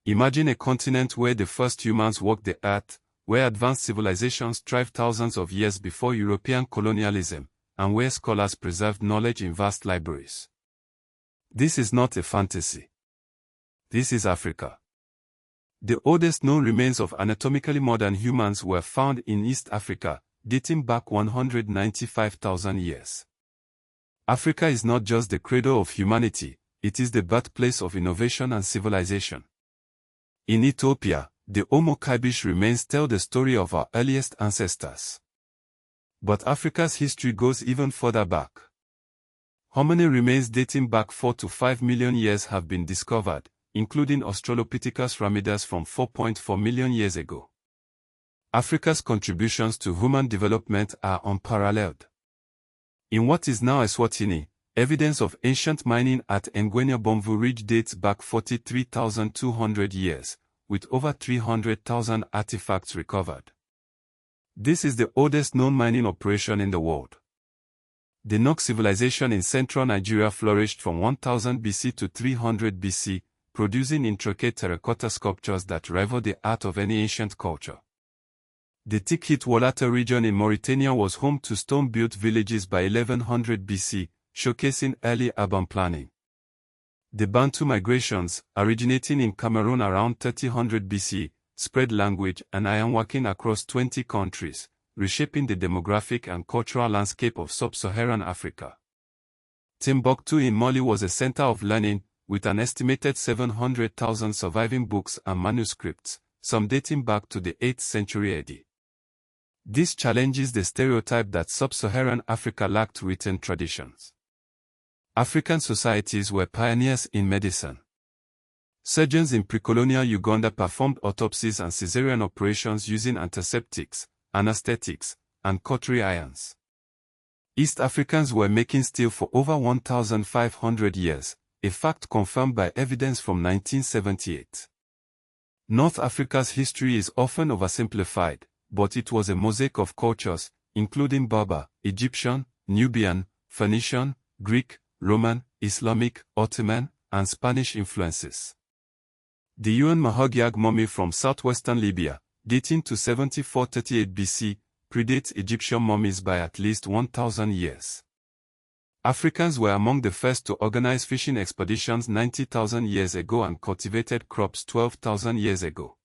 Imagine a continent where the first humans walked the earth, where advanced civilizations thrived thousands of years before European colonialism, and where scholars preserved knowledge in vast libraries. This is not a fantasy. This is Africa. The oldest known remains of anatomically modern humans were found in East Africa, dating back 195,000 years. Africa is not just the cradle of humanity, it is the birthplace of innovation and civilization. In Ethiopia, the Homo Kaibish remains tell the story of our earliest ancestors. But Africa's history goes even further back. Hominin remains dating back 4 to 5 million years have been discovered, including Australopithecus ramidus from 4.4 million years ago. Africa's contributions to human development are unparalleled. In what is now Eswatini, evidence of ancient mining at Ngwenya Bomvu Ridge dates back 43,200 years, with over 300,000 artifacts recovered. This is the oldest known mining operation in the world. The Nok civilization in central Nigeria flourished from 1000 BC to 300 BC, producing intricate terracotta sculptures that rival the art of any ancient culture. The Tikrit Walata region in Mauritania was home to stone-built villages by 1100 BC, showcasing early urban planning. The Bantu migrations, originating in Cameroon around 1300 BC, spread language and ironworking across 20 countries, reshaping the demographic and cultural landscape of sub-Saharan Africa. Timbuktu in Mali was a center of learning, with an estimated 700,000 surviving books and manuscripts, some dating back to the 8th century AD. This challenges the stereotype that sub-Saharan Africa lacked written traditions. African societies were pioneers in medicine. Surgeons in precolonial Uganda performed autopsies and caesarean operations using antiseptics, anesthetics, and cautery irons. East Africans were making steel for over 1,500 years, a fact confirmed by evidence from 1978. North Africa's history is often oversimplified, but it was a mosaic of cultures, including Berber, Egyptian, Nubian, Phoenician, Greek, Roman, Islamic, Ottoman, and Spanish influences. The Yuan Mahogyag mummy from southwestern Libya, dating to 7438 BC, predates Egyptian mummies by at least 1,000 years. Africans were among the first to organize fishing expeditions 90,000 years ago and cultivated crops 12,000 years ago.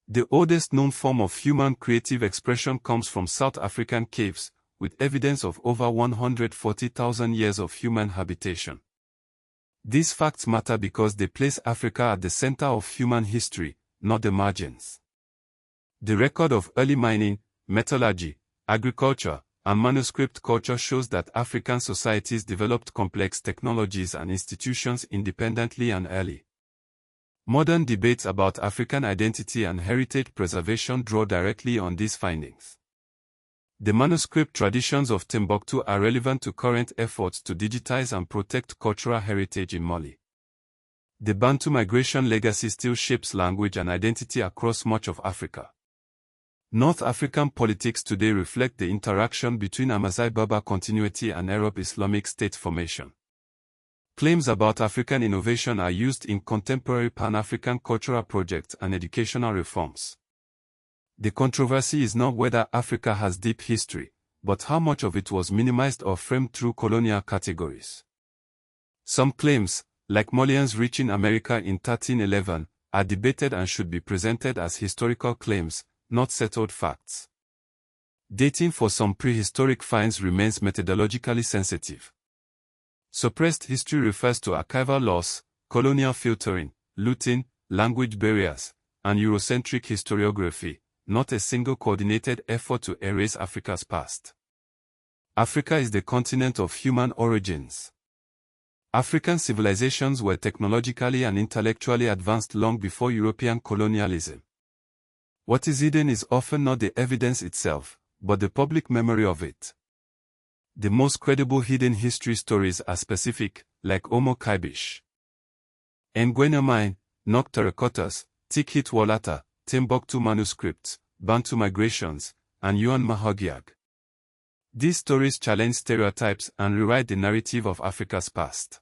The oldest known form of human creative expression comes from South African caves, with evidence of over 140,000 years of human habitation. These facts matter because they place Africa at the center of human history, not the margins. The record of early mining, metallurgy, agriculture, and manuscript culture shows that African societies developed complex technologies and institutions independently and early. Modern debates about African identity and heritage preservation draw directly on these findings. The manuscript traditions of Timbuktu are relevant to current efforts to digitize and protect cultural heritage in Mali. The Bantu migration legacy still shapes language and identity across much of Africa. North African politics today reflect the interaction between Amazigh-Berber continuity and Arab Islamic State formation. Claims about African innovation are used in contemporary Pan-African cultural projects and educational reforms. The controversy is not whether Africa has deep history, but how much of it was minimized or framed through colonial categories. Some claims, like Malians reaching America in 1311, are debated and should be presented as historical claims, not settled facts. Dating for some prehistoric finds remains methodologically sensitive. Suppressed history refers to archival loss, colonial filtering, looting, language barriers, and Eurocentric historiography, not a single coordinated effort to erase Africa's past. Africa is the continent of human origins. African civilizations were technologically and intellectually advanced long before European colonialism. What is hidden is often not the evidence itself, but the public memory of it. The most credible hidden history stories are specific, like Homo Kaibish. Ngwenya Mine, Nok terracottas, Tikrit Walata, Timbuktu manuscripts, Bantu migrations, and Yuan Mahogyag. These stories challenge stereotypes and rewrite the narrative of Africa's past.